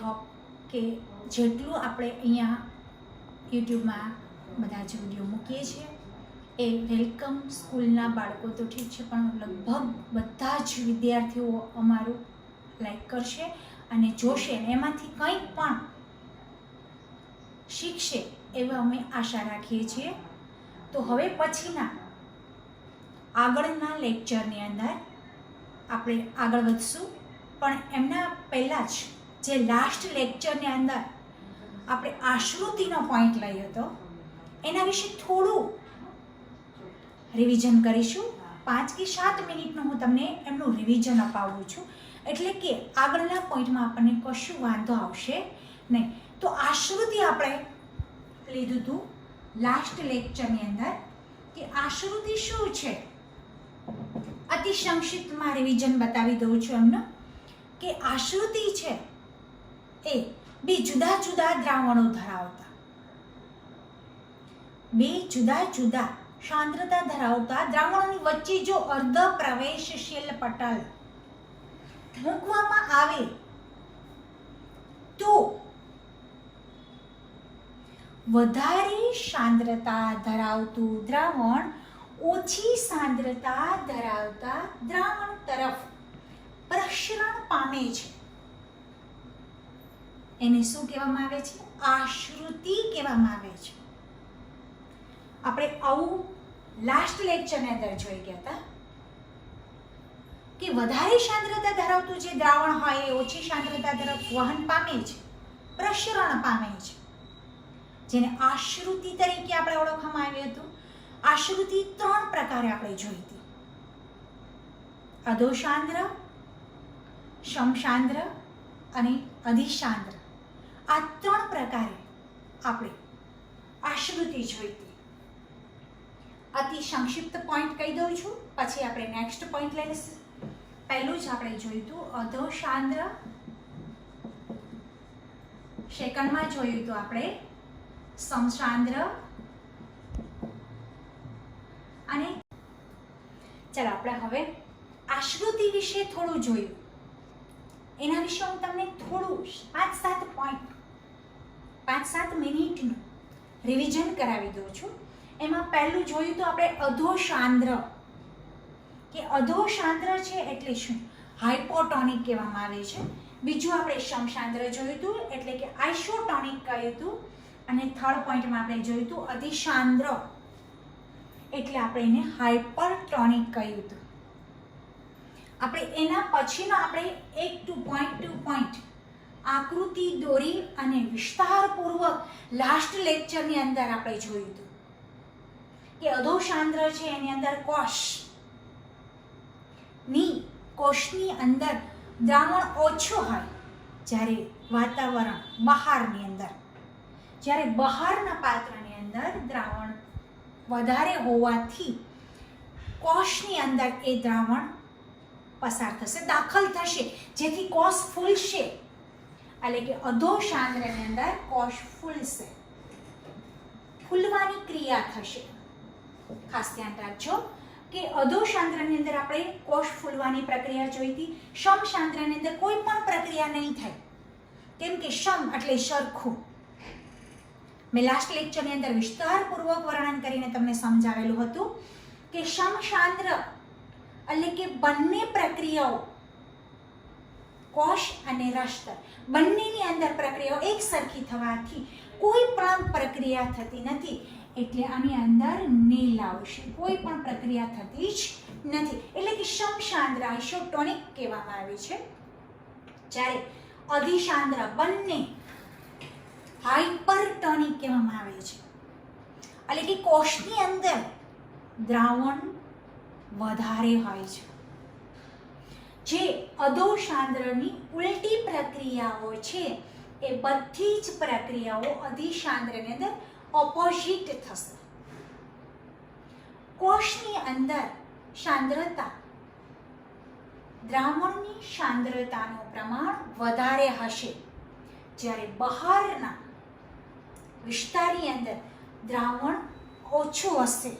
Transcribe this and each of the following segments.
Hope કે જેટલું આપણે અહીંયા યુટ્યુબમાં બધા જ વિડીયો મૂકીએ છીએ એ વેલકમ સ્કૂલના બાળકો તો ઠીક છે, પણ લગભગ બધા જ વિદ્યાર્થીઓ અમારું લાઈક કરશે અને જોશે અને એમાંથી કંઈક પણ શીખશે એવા અમે આશા રાખીએ છીએ. તો હવે પછીના આગળના લેક્ચરની અંદર આપણે આગળ વધશું, પણ એમના પહેલાં જ જે લાસ્ટ લેક્ચરની અંદર આપણે આશ્રુતિનો પોઈન્ટ લઈ હતો એના વિશે થોડું રિવિઝન કરીશું. 5 કે 7 મિનિટનું હું તમને એમનું રિવિઝન અપાવું છું, એટલે કે આગળના પોઈન્ટમાં આપણને કશું વાંધો આવશે નહીં. તો આશ્રુતિ આપણે લીધું હતું લાસ્ટ લેક્ચરની અંદર કે આશ્રુતિ શું છે. અતિ સંક્ષિપ્તમાં રિવિઝન બતાવી દઉં છું એમને કે આશ્રુતિ છે એ બે જુદા જુદા દ્રાવણો ધરાવતા, બે જુદા જુદા સાંદ્રતા ધરાવતા દ્રાવણોની વચ્ચે જો અર્ધ પ્રવેશશીલ પટલ મૂકવામાં આવે તો વધારે સાંદ્રતા ધરાવતું દ્રાવણ ઓછી સાંદ્રતા ધરાવતા દ્રાવણ તરફ પ્રસરણ પામે છે. એને શું કહેવામાં આવે છે? આશ્રુતિ કહેવામાં આવે છે. આપણે આવું લાસ્ટ લેક્ચરની અંદર જોઈ ગયા હતા કે વધારે સાંદ્રતા ધરાવતું જે દ્રાવણ હોય એ ઓછી સાંદ્રતા તરફ વહન પામે છે, પ્રસરણ પામે છે, જેને આશ્રુતિ તરીકે આપણે ઓળખવામાં આવ્યું હતું. આશ્રુતિ 3 પ્રકારે આપણે જોઈ હતી: અધોસાંદ્ર, સમસાંદ્ર અને અધિસાંદ્ર. આ 3 પ્રકારે આપણે આશ્રુતિ જોઈ હતી. અતિ સંક્ષિપ્ત પોઈન્ટ કહી દઉં છું, પછી આપણે નેક્સ્ટ પોઈન્ટ લઈ લઈશું. પહેલું જ આપણે જોયું હતું અધોસાંદ્ર, સેકન્ડમાં જોયું હતું આપણે સમસાંદ્ર અને ચાલો આપણે હવે આશ્રુતિ વિશે થોડું જોયું. એના વિશે હું તમને થોડું 5-7 પોઈન્ટ 5-7 મિનિટનું રિવિઝન કરાવી દઉં છું. એમાં પહેલું જોયું તો આપણે અધોસાંદ્ર કે અધોસાંદ્ર છે એટલે શું? હાઇપોટોનિક કહેવામાં આવે છે. બીજું આપણે સમસાંદ્ર જોયું હતું એટલે કે આઇસોટોનિક કહ્યું હતું. અને થર્ડ પોઈન્ટમાં આપણે જોયું હતું અધિસાંદ્ર એટલે આપણે એને હાઇપરટોનિક કહ્યું હતું. આપણે એના પછીનો આપણે એક ટુ પોઈન્ટ આકૃતિ દોરી અને વિસ્તારપૂર્વક લાસ્ટ લેક્ચરની અંદર આપણે જોયું હતું કે અધોસાંદ્ર છે એની અંદર કોષની અંદર દ્રાવણ ઓછું હોય, જ્યારે વાતાવરણ બહારની અંદર, જ્યારે બહારના પાત્રની અંદર દ્રાવણ વધારે હોવાથી કોષની અંદર એ દ્રાવણ પસાર થશે, દાખલ થશે, જેથી કોષ ફૂલશે. એટલે કે અધોસાંદ્રની અંદર કોષ ફૂલશે, ફૂલવાની ક્રિયા થશે. ખાસ ધ્યાન રાખજો કે અધોસાંદ્રની અંદર આપણે કોષ ફૂલવાની પ્રક્રિયા જોઈ હતી. સમસાંદ્રની અંદર કોઈ પણ પ્રક્રિયા નહીં થાય, કેમ કે સમ એટલે સરખું. મેં લાસ્ટ લેક્ચરની અંદર વિસ્તારપૂર્વક વર્ણન કરીને તમને સમજાવેલું હતું કે સમસાંદ્ર એટલે કે બંને પ્રક્રિયાઓ કોષ અને રસ્તર બંનેની અંદર પ્રક્રિયાઓ એક સરખી થવાથી કોઈ પણ પ્રક્રિયા થતી નથી, એટલે આની અંદર નીલ આવશે. કોઈ પણ પ્રક્રિયા થતી જ નથી, એટલે કે સમસાંદ્ર આઇસોટોનિક કહેવામાં આવે છે. જ્યારે અધિસાંદ્ર બંને હાઇપરટોનિક કહેવામાં આવે છે. એટલે કે કોષની અંદર દ્રાવણ વધારે હોય છે. જે અધોસાંદ્રની ઉલટી પ્રક્રિયાઓ છે એ બધી જ પ્રક્રિયાઓ અધિસાંદ્રની અંદર ઓપોઝિટ થશે. કોષની અંદર સાંદ્રતા, દ્રાવણની સાંદ્રતાનું પ્રમાણ વધારે હશે, જ્યારે બહારના વિસ્તારની અંદર દ્રાવણ ઓછું હશે.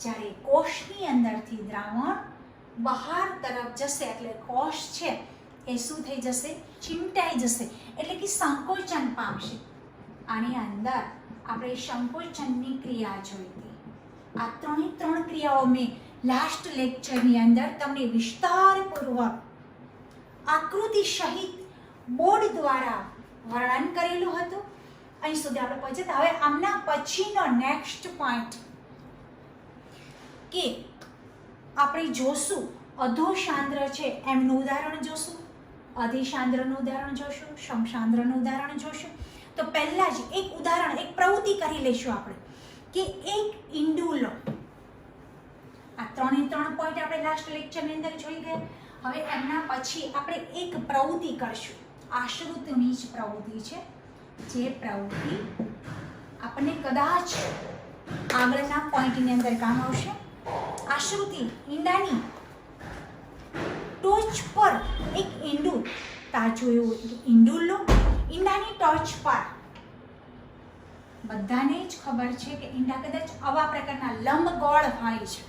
જ્યારે કોષની અંદરથી દ્રાવણ બહાર તરફ જશે એટલે કોષ છે એ શું થઈ જશે? ચીમટાઈ જશે, એટલે કે સંકોચન પામશે. આની અંદર આપણે સંકોચનની ક્રિયા જોઈ હતી. આ ત્રણ ક્રિયાઓ મેં લાસ્ટ લેક્ચરની અંદર તમને વિસ્તારપૂર્વક આકૃતિ સહિત બોર્ડ દ્વારા વર્ણન કરેલું હતું. અહીં સુધી આપણે પહોંચ્યા. હવે આમના પછીનો નેક્સ્ટ પોઈન્ટ કે આપણે જોશું અધોસાંદ્ર છે એમનું ઉદાહરણ જોશું, અધિસાંદ્રનું ઉદાહરણ જોશું, સમસાંદ્રનું ઉદાહરણ જોશું. તો પહેલા જ એક ઉદાહરણ, એક પ્રવૃત્તિ કરી લઈશું આપણે કે એક ઈંડું લો. આ 3 પોઈન્ટ આપણે લાસ્ટ લેક્ચરની અંદર જોઈ ગયા. હવે એમના પછી આપણે એક પ્રવૃત્તિ કરશું, આશ્રિતની જ પ્રવૃત્તિ છે, જે પ્રવૃત્તિ આપણને કદાચ આગળના પોઈન્ટની અંદર કામ આવશે. આશ્રુતિ ઈંડાની ટોચ પર એક ઈંડું, તાજું એવું ઈંડું લો. ઈંડાની ટોચ પર બધાને જ ખબર છે કે ઈંડા કદાચ આવા પ્રકારના લંબગોળ હોય છે.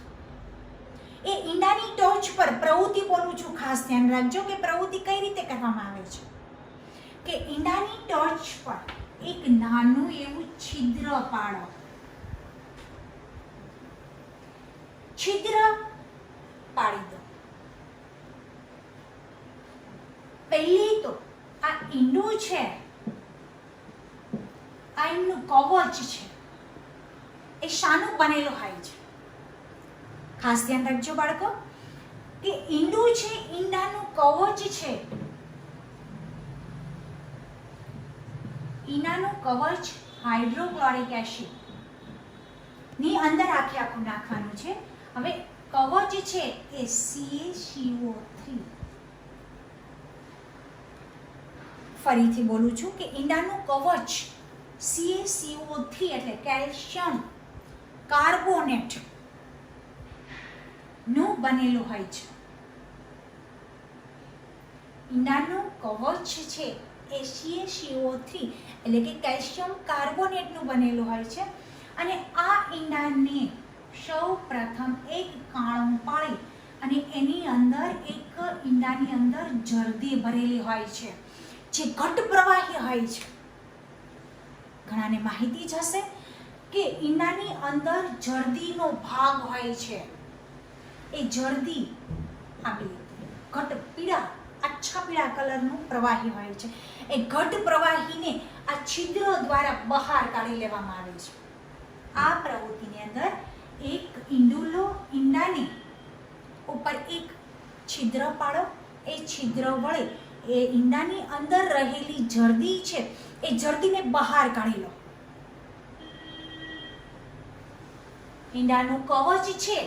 એ ઈંડાની ટોચ પર પ્રવૃત્તિ બોલું છું, ખાસ ધ્યાન રાખજો કે પ્રવૃત્તિ કઈ રીતે કરવામાં આવે છે. કે ઈંડાની ટોચ પર એક નાનું એવું છિદ્ર પાડો. છિદ્ર પાડી દો. પહેલી તો આ ઈંડું છે, આ એમનું કવચ છે, એ શાનું બનેલું હોય છે? ખાસ ધ્યાન રાખજો બાળકો કે ઈંડું છે, ઈંડાનું કવચ છે. ઈંડાનું કવચ હાઇડ્રોક્લોરિક એસિડ ની અંદર આખું નાખવાનું છે. હવે કવચ છે એ CaCO3. ફરીથી બોલું છું કે ઈંડાનું કવચ CaCO3 એટલે કેલ્શિયમ કાર્બોનેટ નું બનેલું હોય છે. ઈંડાનું કવચ છે એ CaCO3 એટલે કે કેલ્શિયમ કાર્બોનેટનું બનેલું હોય છે. અને આ ઈંડાને સૌ પ્રથમ એક કાણું પાડી અને એની અંદર એક ઈંડાની અંદર જરદી ભરેલી હોય છે, જે ઘટ પ્રવાહી હોય છે. ઘણાને માહિતી જ હશે કે ઈંડાની અંદર જરદીનો ભાગ હોય છે. એ જરદી આપી ઘટ પીળા, આછા પીળા કલરનું પ્રવાહી હોય છે. એ ઘટ પ્રવાહીને આ છિદ્ર દ્વારા બહાર કાઢી લેવામાં આવે છે. આ પ્રવૃત્તિની અંદર એક ઈંડું લો, ઈંડાની ઉપર એક છિદ્ર પાડો. એ છિદ્ર વડે એ ઈંડાની અંદર રહેલી જરદી છે એ જરદીને બહાર કાઢી લો. ઈંડાનું કવચ છે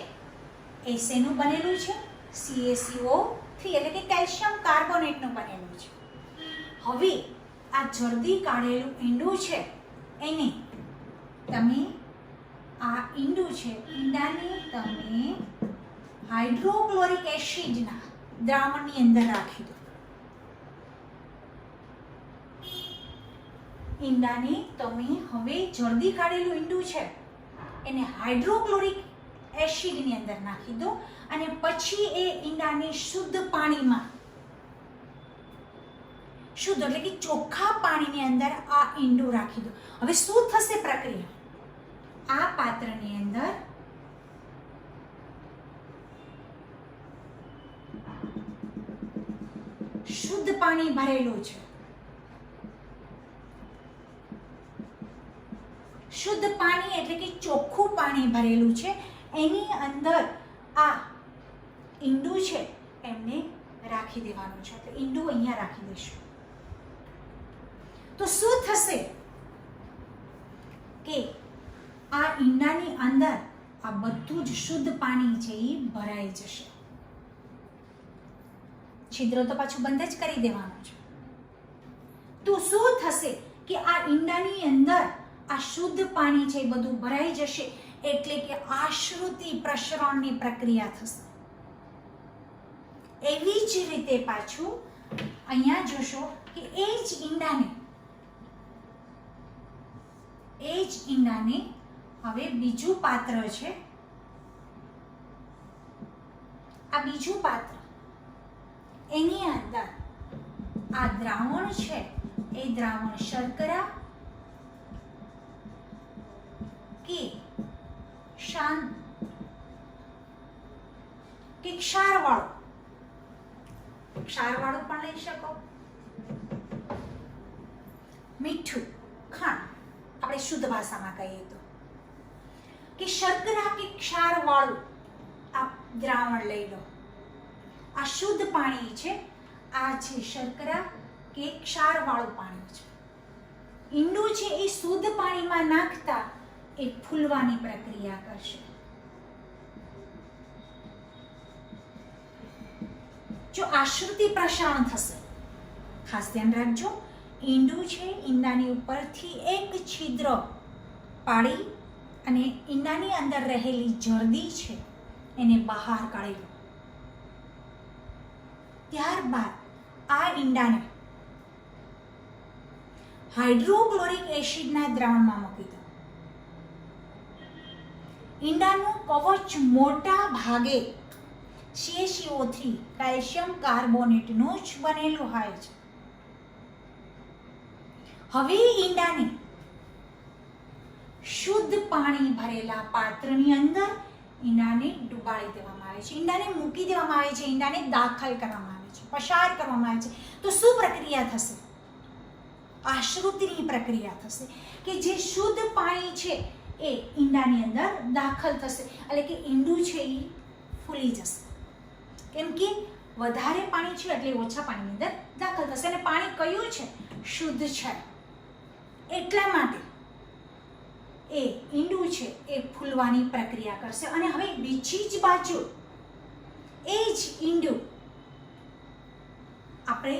એ શેનું બનેલું છે? CaCO3 એટલે કે કેલ્શિયમ કાર્બોનેટનું બનેલું છે. હવે આ જરદી કાઢેલું ઈંડું છે એને તમે આ ઈંડું છે, ઈંડાને તમે હાઇડ્રોક્લોરિક એસિડના દ્રાવણની અંદર રાખી દો. ઈંડાને તમે હવે જરદી કાઢેલું ઈંડું છે એને હાઇડ્રોક્લોરિક એસિડની અંદર નાખી દો અને પછી એ ઈંડાને શુદ્ધ પાણીમાં, શુદ્ધ એટલે કે ચોખ્ખા પાણીની અંદર આ ઈંડું રાખી દો. હવે શું થશે પ્રક્રિયા? આ પાત્રની અંદર શુદ્ધ પાણી ભરેલું છે. શુદ્ધ પાણી એટલે કે ચોખ્ખું પાણી ભરેલું છે. એની અંદર આ ઈંડું છે એમને રાખી દેવાનું છે. તો ઈંડું અહીંયા રાખી દઈશું. તો શું થશે કે આ ઈંડાની અંદર આ બધું જ શુદ્ધ પાણી છે એ ભરાઈ જશે. છિદ્ર તો પાછું બંધ જ કરી દેવાનું છે. તો શું થશે કે આ ઈંડાની અંદર આ શુદ્ધ પાણી છે એ બધું ભરાઈ જશે, એટલે કે આશ્રુતિ પ્રસરણની પ્રક્રિયા થશે. એવી જ રીતે પાછું અહીંયા જોશો કે એ જ ઈંડાને હવે બીજું પાત્ર છે. આ બીજું પાત્ર એની અંદર આ દ્રાવણ છે એ દ્રાવણ શર્કરા કે શાંત કે ક્ષારવાળું પણ લઈ શકો. મીઠું, ખાંડ, આપણે શુદ્ધ ભાષામાં કહીએ તો કે શર્કરા કે ક્ષારવાળું આ દ્રાવણ લઈ લો. આ શુદ્ધ પાણી છે, આ છે શર્કરા કે ક્ષારવાળું પાણી છે. ઈંડું છે એ શુદ્ધ પાણીમાં નાખતા એ ફૂલવાની પ્રક્રિયા કરશે. જો આશ્રુતિ પ્રસારણ થશે, ખાસ ધ્યાન રાખજો, ઈંડું છે ઈંડાની ઉપરથી એક છિદ્ર પાડી અને ઈંડાની અંદર રહેલી જરદી છે એને બહાર કાઢી લો. ત્યારબાદ આ ઈંડાને હાઇડ્રોક્લોરિક એસિડના દ્રાવણમાં મૂકી દો. ઈંડાનું કવચ મોટા ભાગે CaCO3 કેલ્શિયમ કાર્બોનેટનું જ બનેલું હોય છે. હવે ઈંડાને શુદ્ધ પાણી ભરેલા પાત્રની અંદર ઈંડાને ડુબાડી દેવામાં આવે છે, ઈંડાને મૂકી દેવામાં આવે છે, ઈંડાને દાખલ કરવામાં આવે છે, પસાર કરવામાં આવે છે. તો શું પ્રક્રિયા થશે? આશ્રુતિની પ્રક્રિયા થશે કે જે શુદ્ધ પાણી છે એ ઈંડાની અંદર દાખલ થશે, એટલે કે ઈંડું છે એ ફૂલી જશે. કેમ કે વધારે પાણી છે એટલે ઓછા પાણીની અંદર દાખલ થશે. અને પાણી કયું છે? શુદ્ધ છે. એટલા માટે એ ઈંડું છે એ ફૂલવાની પ્રક્રિયા કરશે. અને હવે બીજી જ બાજુ એ જ ઈંડું આપણે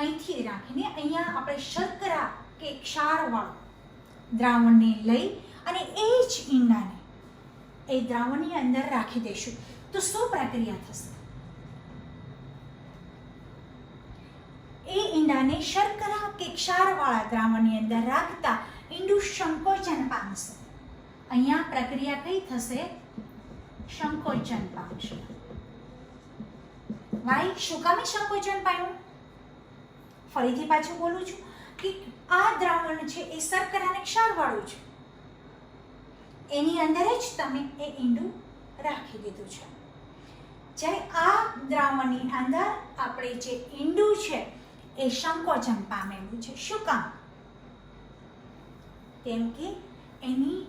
અહીંથી રાખીને અહીંયા આપણે શર્કરા કે ક્ષારવાળું દ્રાવણને લઈ અને એ જ ઈંડાને એ દ્રાવણની અંદર રાખી દઈશું. તો શું પ્રક્રિયા થશે? એ ઈંડાને શર્કરા કે ક્ષારવાળા દ્રાવણની અંદર રાખતા ઈંડું સંકોચન પામશે. અહીંયા પ્રક્રિયા કઈ થશે? સંકોચન પામશે. વાય શું કામે સંકોચન પામ્યું? ફરીથી પાછું બોલું છું કે આ દ્રાવણ છે એ શર્કરા અને ક્ષારવાળું છે, એની અંદર જ તમે એ ઈંડું રાખી દીધું છે. જ્યારે આ દ્રાવણની અંદર આપણે જે ઈંડું છે એ સંકોચન પામેલું છે. શું કામ? કેમ કે એની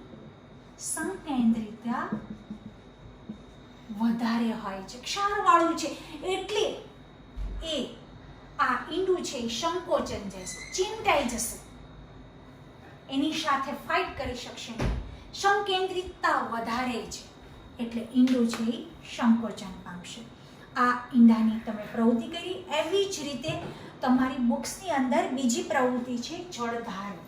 સંકેન્દ્રિતતા વધારે હોય છે, ક્ષારવાળું છે, એટલે એ આ ઈંડું છે એ સંકોચન જશે, ચીમટાઈ જશે, એની સાથે ફાઇટ કરી શકશે નહીં. સંકેન્દ્રિતતા વધારે છે એટલે ઈંડું છે એ સંકોચન પામશે. આ ઈંડાની તમે પ્રવૃત્તિ કરી. એવી જ રીતે તમારી બુક્સની અંદર બીજી પ્રવૃત્તિ છે જળધારો.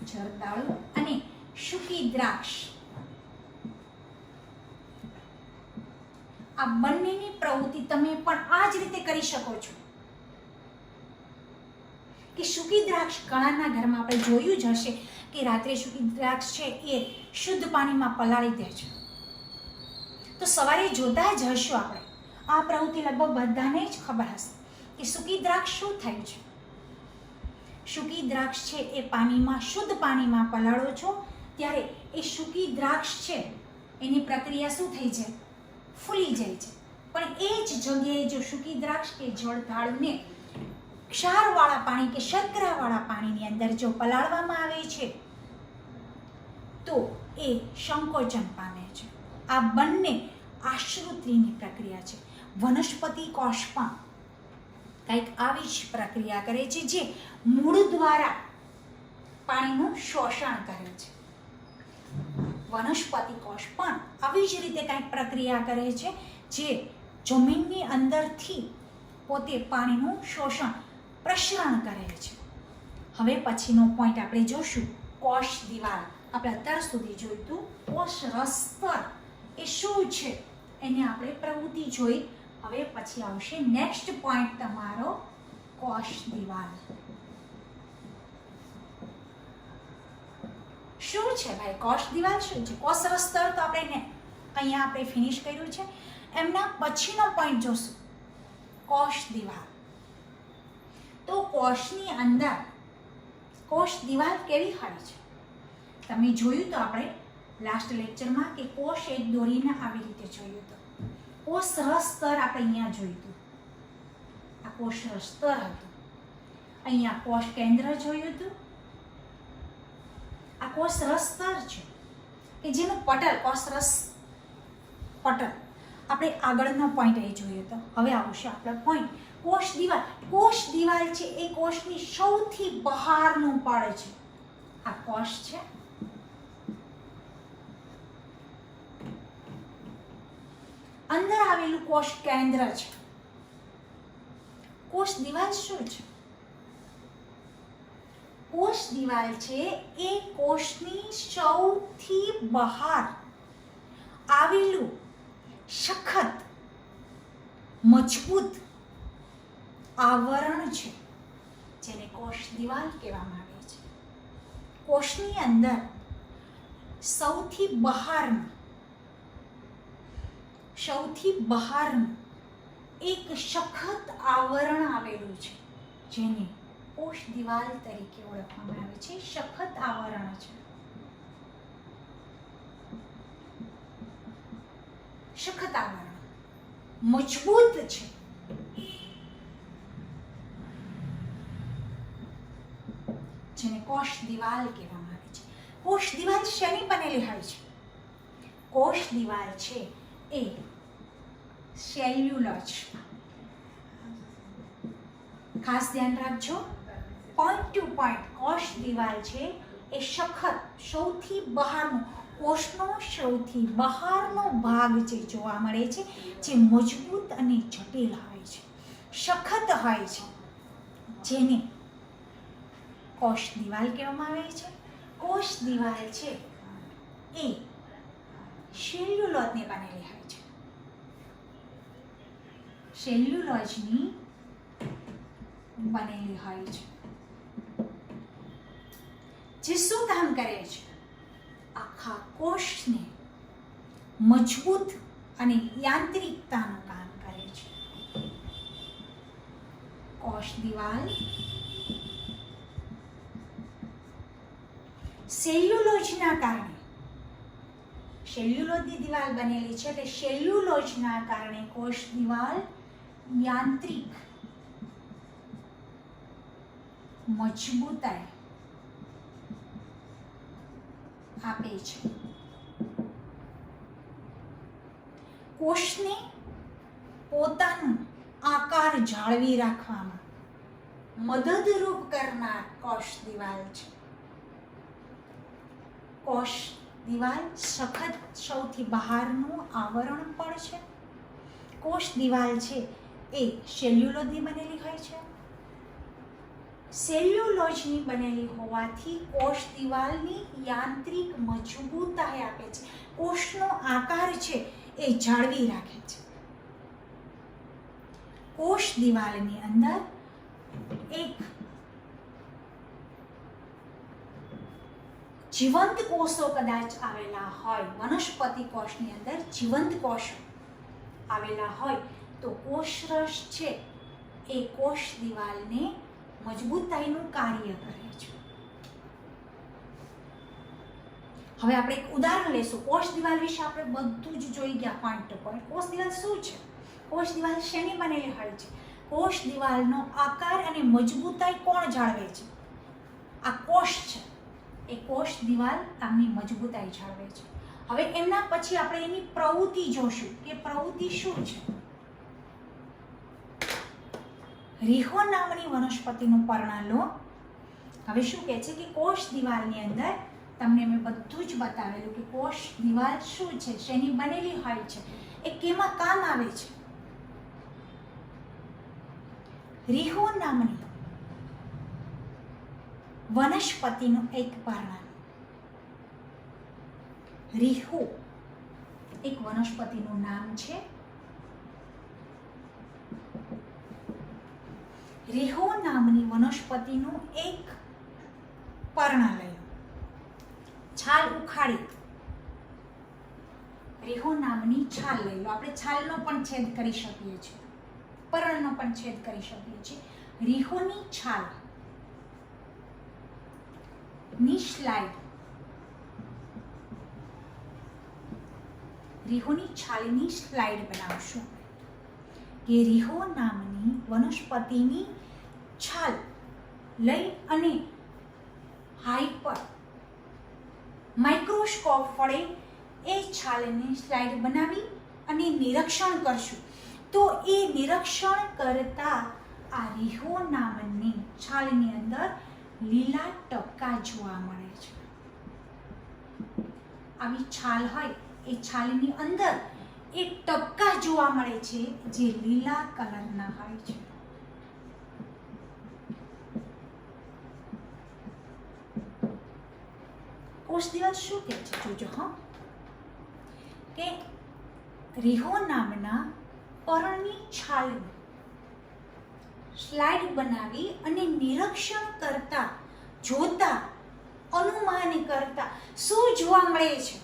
જરદાળુ અને સૂકી દ્રાક્ષ, આ બંનેની પ્રવૃત્તિ તમે પણ આ જ રીતે કરી શકો છો. કે સૂકી દ્રાક્ષ ઘણાના ઘરમાં આપણે જોયું જ હશે કે રાત્રે સૂકી દ્રાક્ષ છે એ શુદ્ધ પાણીમાં પલાળી દે છે. તો સવારે જોતા જ હશું આપણે, આ પ્રવૃત્તિ લગભગ બધાને જ ખબર હશે કે સૂકી દ્રાક્ષ શું થાય છે. સૂકી દ્રાક્ષ છે એ પાણીમાં, શુદ્ધ પાણીમાં પલાળો છો ત્યારે એ સૂકી દ્રાક્ષ છે એની પ્રક્રિયા શું થઈ જાય? ફૂલી જાય છે. પણ એ જ જગ્યાએ જો સૂકી દ્રાક્ષ કે જળધાળુને ક્ષારવાળા પાણી કે શર્કરાવાળા પાણીની અંદર જો પલાળવામાં આવે છે તો એ સંકોચન પામે છે. આ બંને આશ્રુતિની પ્રક્રિયા છે. વનસ્પતિ કોષ પણ કંઈક આવી જ પ્રક્રિયા કરે છે, જે મૂળ દ્વારા પાણીનું શોષણ કરે છે. વનસ્પતિ કોષ પણ આવી જ રીતે કંઈક પ્રક્રિયા કરે છે, જે જમીનની અંદરથી પોતે પાણીનું શોષણ, પ્રસરણ કરે છે. હવે પછીનો પોઈન્ટ આપણે જોશું કોષ દિવાલ. આપણે અત્યાર સુધી જોઈતું કોષ રસ્તર એ શું છે એને આપણે પ્રવૃત્તિ જોઈ. હવે પછી આવશે નેક્સ્ટ પોઈન્ટ તમારો કોષ દિવાલ. શું છે ભાઈ કોષ દિવાલ? શું છે કોષ રસ્તર? તો આપણે અહીંયા આપણે ફિનિશ કર્યું છે. એમના પછીનો પોઈન્ટ જોશું, કોષ દિવાલ. તો કોષની અંદર કોષ દિવાલ કેવી હોય છે? તમે જોયું તો આપણે લાસ્ટ લેક્ચરમાં કે કોષ એક દોરીને આવી રીતે જોયું હતું. કોષ સ્તર આપણે અહીંયા જોયું હતું. આ કોષ સ્તર હતું. અહીંયા કોષ કેન્દ્ર જોયું હતું. આ કોષ સ્તર છે કે જેનું પટલ કોષ પટલ આપણે આગળનો પોઈન્ટ એ જોયો હતો. હવે આવશે આપણો પોઈન્ટ કોષ દિવાલ. કોષ દિવાલ છે એ કોષની સૌથી બહારનું પડ છે. આ કોષ છે. અંદર આવેલું કોષ કેન્દ્ર છે. કોષ દિવાલ શું છે? કોષ દિવાલ છે એ કોષની સૌથી બહાર આવેલું સખત મજબૂત આવરણ છે, જેને કોષ દિવાલ કહેવામાં આવે છે. કોષની અંદર સૌથી બહારનું એક સખત આવરણ આવેલું છે, જેને કોષ દિવાલ તરીકે ઓળખવામાં આવે છે. સખત આવરણ છે. સખત આવરણ મજબૂત છે. જેને કોષ દિવાલ કહેવામાં આવે છે. કોષ દિવાલ શેની બનેલી હોય છે? કોષ દિવાલ છે એ સેલ્યુલોજ. ખાસ ધ્યાન રાખજો, પોઈન્ટ ટુ પોઈન્ટ કોષ દિવાલ છે એ સખત સૌથી બહારનો કોષનો સૌથી બહારનો ભાગ જે જોવા મળે છે, જે મજબૂત અને જટિલ હોય છે, સખત હોય છે, જેને કોષ દિવાલ કહેવામાં આવે છે. કોષ દિવાલ છે એ સેલ્યુલોજની બનેલી હોય છે. સેલ્યુલોજની બનેલી હોય છે, જે શું કામ કરે છે? આખા કોષને મજબૂત અને યાંત્રિકતાનું કામ કરે છે. કોષ દિવાલ સેલ્યુલોજના કારણે, સેલ્યુલોજની દિવાલ બનેલી છે એટલે સેલ્યુલોજના કારણે કોષ દિવાલ યાંત્રિક મજબૂતાઈ આપે છે. કોષને પોતાનો આકાર જાળવી રાખવામાં મદદરૂપ કરનાર કોષ દિવાલ છે. કોષ દિવાલ સખત સૌથી બહારનું આવરણ પણ છે. કોષ દિવાલ છે એ સેલ્યુલોજની બનેલી હોય છે. સેલ્યુલોજની બનેલી હોવાથી કોષ દિવાલની યાંત્રિક મજબૂતાઈ આપે છે. કોષનો આકાર છે એ જાળવી રાખે છે. કોષ દિવાલની અંદર એક જીવંત કોષો કદાચ આવેલા હોય, વનસ્પતિ કોષની અંદર જીવંત કોષો આવેલા હોય તો કોષરસ છે એ કોષ દિવાલને મજબૂતાઈનું કાર્ય કરે છે. હવે આપણે એક ઉદાહરણ લઈશું. કોષ દિવાલ વિશે આપણે બધું જ જોઈ ગયા પોઈન્ટ ટુ પોઈન્ટ. કોષ દિવાલ શું છે? કોષ દિવાલ શેની બનેલી હોય છે? કોષ દિવાલનો આકાર અને મજબૂતાઈ કોણ જાળવે છે? આ કોષ છે એ કોષ દિવાલ આમની મજબૂતાઈ જાળવે છે. હવે એમના પછી આપણે એની પ્રવૃત્તિ જોશું કે પ્રવૃત્તિ શું છે. રીહો નામની વનસ્પતિનું પર્ણ લો. હવે શું કહે છે કે કોષ દિવાલની અંદર તમને મેં બધું જ બતાવેલું કે કોષ દિવાલ શું છે, શેની બનેલી હોય છે, એ કેમાં કામ આવે છે. રીહો નામની વનસ્પતિનું એક પર્ણ. રીહો એક વનસ્પતિનું નામ છે. રીહો નામની વનસ્પતિનું એક પર્ણ લઈ છાલ ઉખાડી રીહો નામની રીહોની છાલ લઈ લો. આપણે છાલનો પણ છેદ કરી શકીએ છીએ, પર્ણનો પણ છેદ કરી શકીએ છીએ. રીહોની છાલ ની સ્લાઇડ, રીહોની છાલની સ્લાઇડ બનાવશું કે રીહો નામની વનસ્પતિની છાલ લઈ અને હાઈપર માઇક્રોસ્કોપ વડે એ છાલની સ્લાઇડ બનાવી અને નિરીક્ષણ કરશું. તો એ નિરીક્ષણ કરતા આ રીહો નામની છાલની અંદર લીલા ટપકા જોવા મળે છે. આવી છાલ હોય એ છાલની અંદર એક ટપકા જોવા મળે છે જે લીલા કલરના હોય છે. કોષ દિવાલ શું કહે છે જોજો હા, કે રીહો નામના પર્ણની છાલની સ્લાઇડ બનાવી અને નિરીક્ષણ કરતા, જોતા, અનુમાન કરતા શું જોવા મળે છે?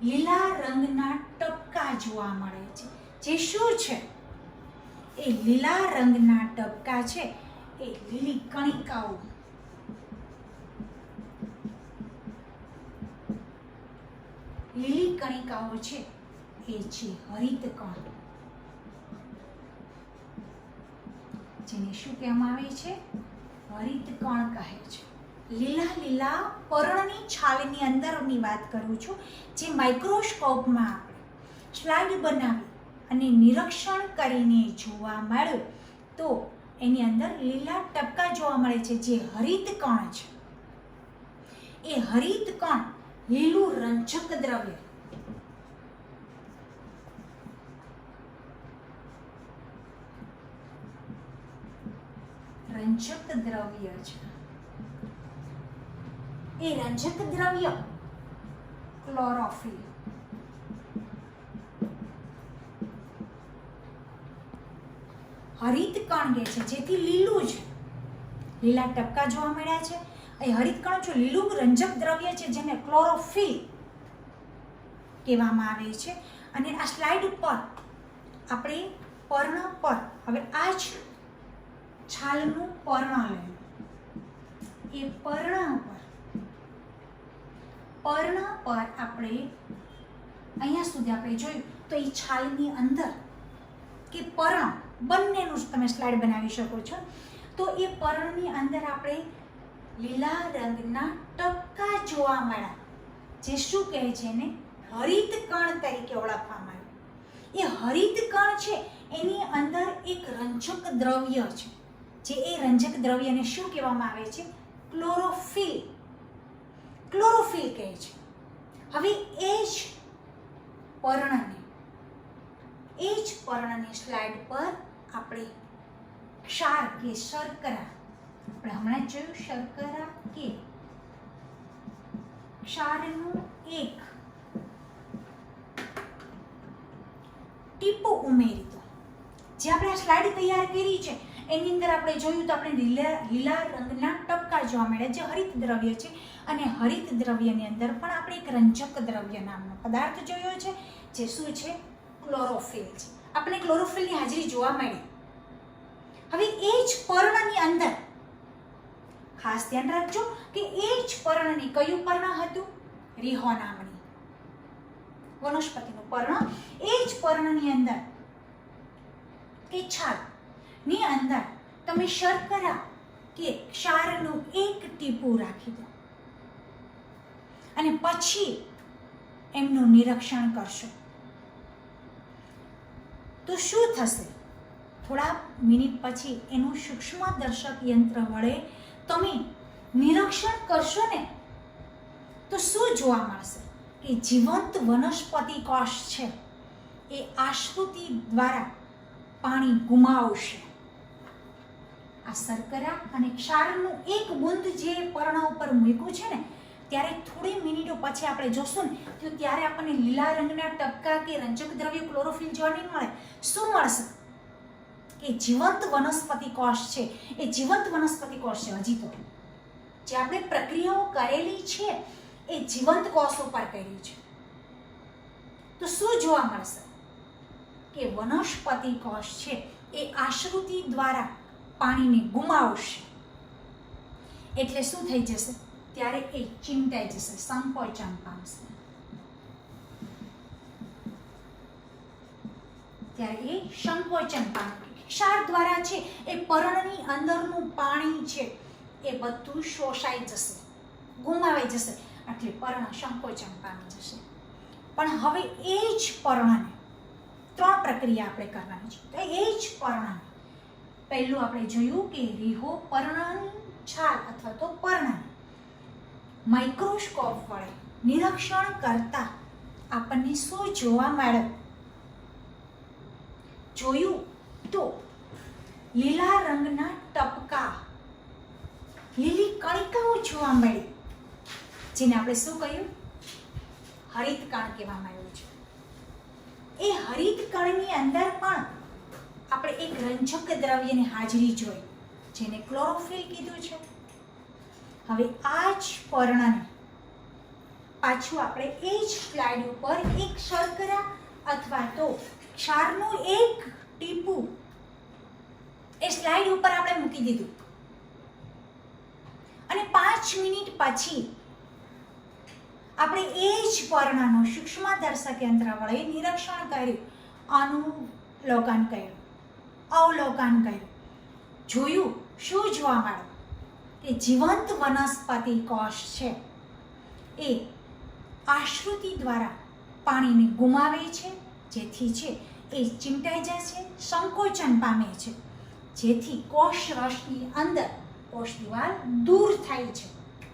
લીલા રંગના ટપકા જોવા મળે છે. જે શું છે? એ લીલા રંગના ટપકા છે એ લીલી કણિકાઓ, લીલી કણિકાઓ છે એ છે હરિતકણ, જેને શું કહેવામાં આવે છે? હરિતકણ કહે છે. લીલા લીલા પર્ણની છાલની અંદરની વાત કરું છું, જે માઇક્રોસ્કોપમાં આપણે સ્લાઇડ બનાવી અને નિરીક્ષણ કરીને જોવા મળ્યું તો એની અંદર લીલા ટપકા જોવા મળે છે, જે હરિતકણ છે. એ હરિતકણ લીલું રંજક દ્રવ્ય, રંજક દ્રવ્ય છે. એ રંજક દ્રવ્ય ક્લોરોફિલ. હરિતકણ કહે છે જેથી લીલું છે, લીલા ટપકા જોવા મળ્યા છે. એ હરિતકણ જો લીલું રંજક દ્રવ્ય છે જેને ક્લોરોફિલ કહેવામાં આવે છે. અને આ સ્લાઇડ ઉપર આપણે પર્ણ પર, હવે આ જ છાલનું પર્ણ લેવું, એ પર્ણ પર આપણે અહીંયા સુધી આપણે જોયું તો એ છાલની અંદર કે પર્ણ બંનેનું તમે સ્લાઇડ બનાવી શકો છો. તો એ પર્ણની અંદર આપણે લીલા રંગના ટપકા જોવા મળ્યા, જે શું કહે છે? એને હરિતકણ તરીકે ઓળખવામાં આવે. એ હરિતકણ છે એની અંદર એક રંજક દ્રવ્ય છે, જે એ રંજક દ્રવ્યને શું કહેવામાં આવે છે? ક્લોરોફિલ. ક્લોરોફિલ કહે છે. હવે એ જ પર્ણની સ્લાઇડ પર આપણે ક્ષાર કે શર્કરા, આપણે હમણાં જ જોયું શર્કરા કે ક્ષારનું એક ટીપું ઉમેરી દો. જે આપણે આ સ્લાઇડ તૈયાર કરી છે એની અંદર આપણે જોયું તો આપણે લીલા રંગના ટપકા જોવા મળ્યા, જે હરિત દ્રવ્ય છે. અને હરિત દ્રવ્યની અંદર પણ આપણે એક રંજક દ્રવ્ય નામનો પદાર્થ જોયો છે, જે શું છે? ક્લોરોફિલ છે. આપણે ક્લોરોફિલની હાજરી જોવા મળી. હવે એ જ પર્ણની અંદર ખાસ ધ્યાન રાખજો કે એ જ પર્ણની, કયું પર્ણ હતું? રીહો નામની વનસ્પતિનું પર્ણ. એ જ પર્ણની અંદર કે છાલની અંદર તમે શર્કરા કે ક્ષારનું એક ટીપું રાખી દો અને પછી એમનું નિરીક્ષણ કરશો તો શું થશે? થોડા મિનિટ પછી એનું સૂક્ષ્મદર્શક યંત્ર વડે તમે નિરીક્ષણ કરશો ને તો શું જોવા મળશે? કે જીવંત વનસ્પતિ કોષ છે એ આશ્રુતિ દ્વારા પાણી ગુમાવશે. આ શર્કરા અને ક્ષારનું એક બુંદ જે પર્ણ ઉપર મૂક્યું છે ને, ત્યારે થોડી મિનિટો પછી આપણે જોશું ને તો ત્યારે આપણને લીલા રંગના ટપકા કે રંજક દ્રવ્ય ક્લોરોફિલ જોવા નહીં મળે. શું મળશે? કે જીવંત વનસ્પતિ કોષ છે. એ જીવંત વનસ્પતિ કોષ છે. હજી તો જે આપણે પ્રક્રિયાઓ કરેલી છે એ જીવંત કોષો પર કરી છે. તો શું જોવા મળશે કે વનસ્પતિ કોષ છે એ આશ્રુતિ દ્વારા પાણીને ગુમાવશે, એટલે શું થઈ જશે, ત્યારે એ ચીમટાઈ જશે, સંકોચન પામશે, ત્યારે એ સંકોચન પામે. ક્ષાર દ્વારા છે એ પર્ણની અંદરનું પાણી છે એ બધું શોષાઈ જશે, ગુમાવાઈ જશે, એટલે પર્ણ સંકોચન પામી જશે. પણ હવે એ જ પર્ણને 3 પ્રક્રિયા આપણે કરવાની છે. તો એ જ પર્ણને પહેલું આપણે જોયું કે રીહો પર્ણની છાલ અથવા તો પર્ણને માઇક્રોસ્કોપ વડે નિરીક્ષણ કરતા આપણને શું જોવા મળે, જોયું તો લીલા રંગના ટપકા, લીલી કણિકાઓ જોવા મળી, જેને આપણે શું કહ્યું, હરિતકણ કહેવામાં આવ્યું છે. એ હરિતકણની અંદર પણ આપણે એક રંજક દ્રવ્યની હાજરી જોઈ, જેને ક્લોરોફિલ કીધું છે. હવે આ જ પર્ણને પાછું આપણે એ જ સ્લાઇડ ઉપર એક શર્કરા અથવા તો ક્ષારનું એક ટીપું એ સ્લાઇડ ઉપર આપણે મૂકી દીધું અને 5 મિનિટ પછી આપણે એ જ પર્ણનું સૂક્ષ્મદર્શક યંત્ર વડે નિરીક્ષણ કર્યું, અનુલોકન કર્યું, અવલોકન કર્યું. જોયું, શું જોવા મળ્યું કે જીવંત વનસ્પતિ કોષ છે એ આશ્રુતિ દ્વારા પાણીને ગુમાવે છે, જેથી છે એ ચીમટાઈ જાય છે, સંકોચન પામે છે, જેથી કોષ રસની અંદર કોષ દિવાલ દૂર થાય છે,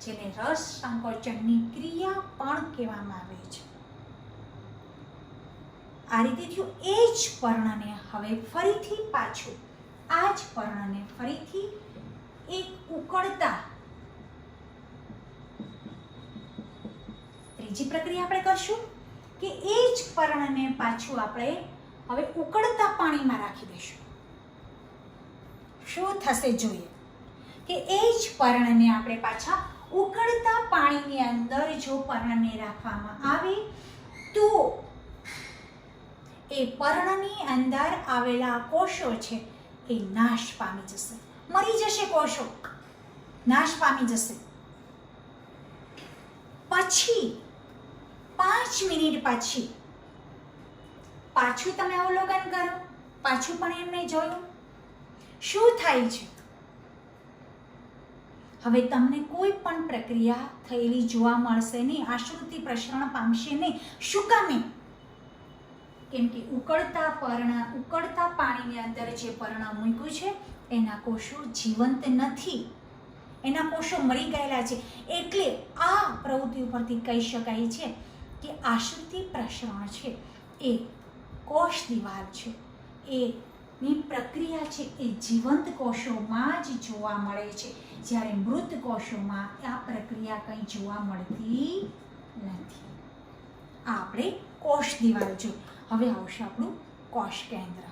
જેને રસ સંકોચનની ક્રિયા પણ કહેવામાં આવે છે. આ રીતે થયું. એ જ પર્ણને હવે ફરીથી પાછું આ જ પર્ણને ફરીથી એક ઉકળતા, ત્રીજી પ્રક્રિયા આપણે કરશું કે એ જ પર્ણને પાછું આપણે હવે ઉકળતા પાણીમાં રાખી દઈશું. શું થશે જોઈએ કે એ જ પર્ણને આપણે પાછા ઉકળતા પાણીની અંદર જો પર્ણને રાખવામાં આવે તો એ પર્ણની અંદર આવેલા કોષો છે એ નાશ પામી જશે, મરી જશે, કોષો નાશ પામી જશે. પછી 5 મિનિટ પછી પાછું તમે અવલોકન કરો, પાછું પણ એમને જોયું, શું થાય છે. હવે તમને કોઈ પણ પ્રક્રિયા થયેલી જોવા મળશે નહીં, આશ્રુતિ પ્રસરણ પામશે નહીં. શું કામે? કેમ કે ઉકળતા પાણીની અંદર જે પર્ણ મૂક્યું છે એના કોષો જીવંત નથી, એના કોષો મરી ગયેલા છે. એટલે આ પ્રવૃત્તિ ઉપરથી કહી શકાય છે કે આશ્રુતિ પ્રસરણ છે એ કોષ દિવાલ છે એની પ્રક્રિયા છે એ જીવંત કોષોમાં જ જોવા મળે છે, જ્યારે મૃત કોષોમાં આ પ્રક્રિયા કંઈ જોવા મળતી નથી. આ આપણે કોષ દિવાલ જો. હવે આવશે આપણું કોષ કેન્દ્ર.